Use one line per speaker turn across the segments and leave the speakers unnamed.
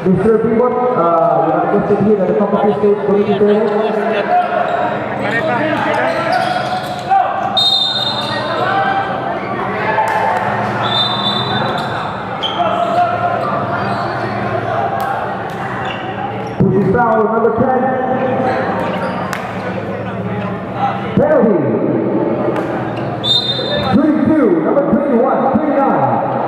Mr. Pivot, you are requested here at the top of your stage committee table. Pushes foul, number 10. Penalty. 32, number 21, 29.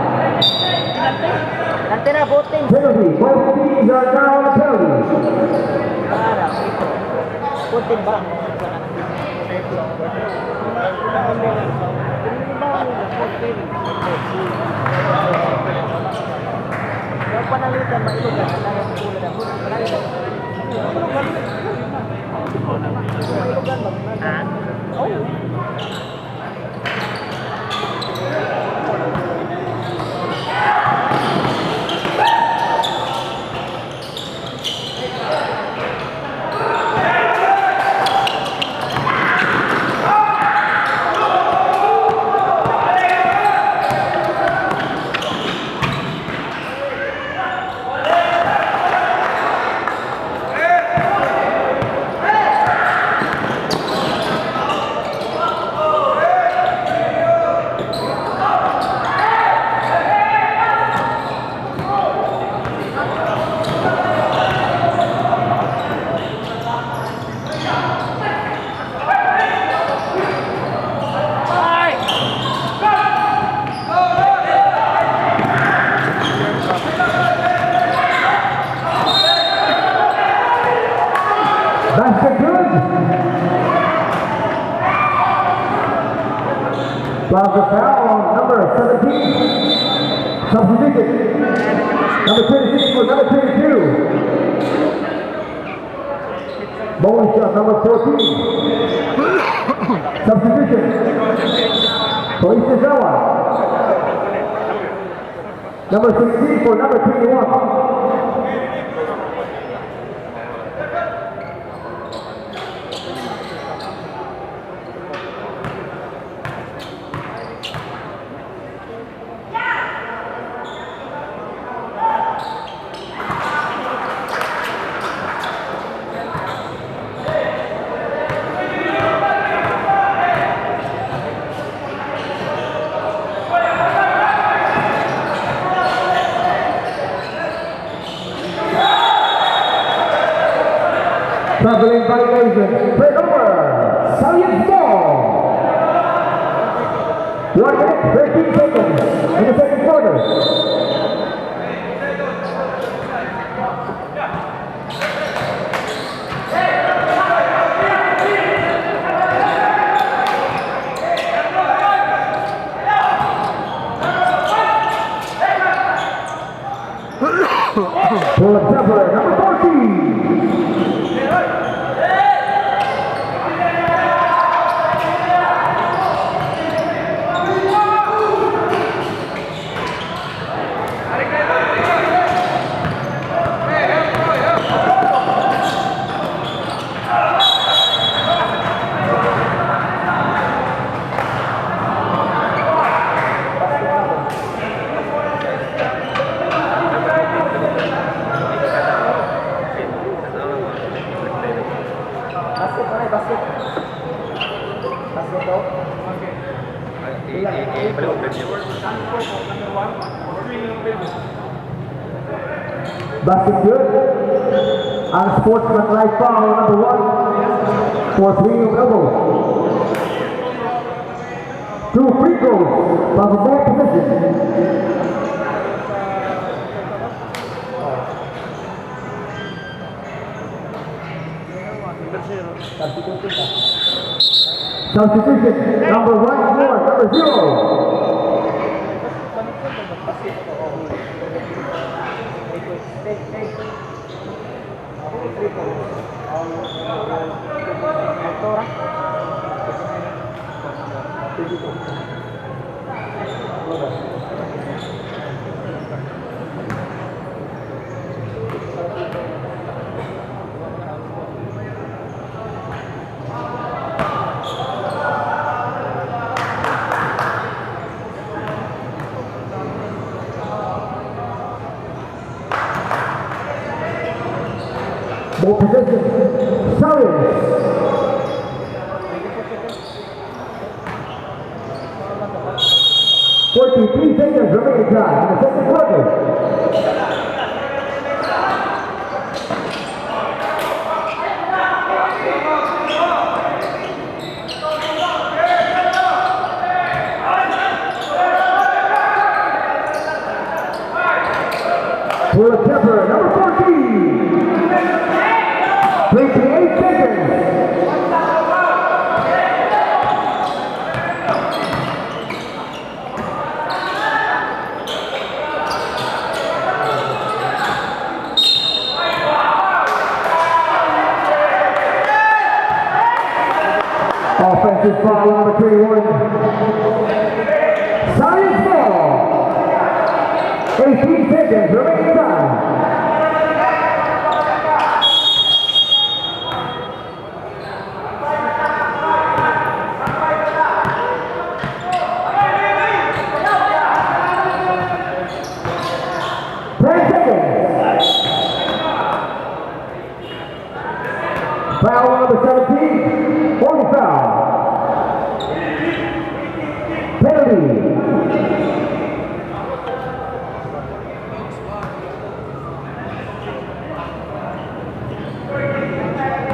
Nanti na voting.
Penalty. Both teams are now on the penalty.
Voting ba? Yung panalitan, mailugan. Mailugan ba?
Basket good. Plus the foul on number 17. Substitution. Number 26 for number 22. Bonus shot number 14. Substitution. For Ishizawa. Number 16 for number 21. Traveling violation, break over, Science ball. 1 minute, 13 seconds in the second quarter. For Temple, number 14. Basket good. Unsportsmanlike foul number 1 for swing of elbow. 2 free throws from the ball position. Substitution number 1 more, number 0. More possession. Science. 43 seconds remaining time in the second quarter. For the Kemper, number 14. 28 seconds. Offensive foul number 21. Science ball. 18 seconds remaining time. Foul number 17, holding foul. Penalty.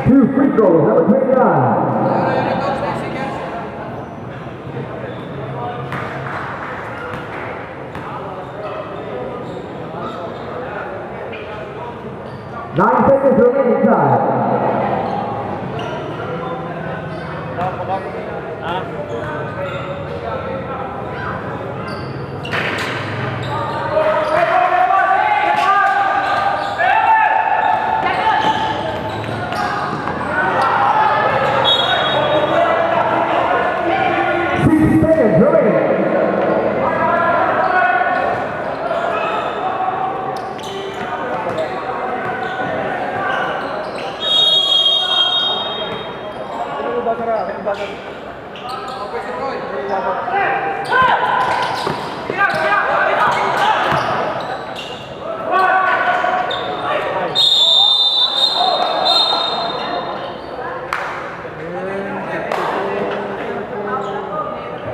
Two free throws, number 29. Nine seconds remaining time.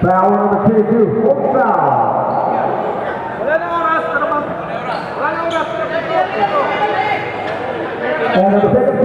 Foul number 22, fourth foul. And the second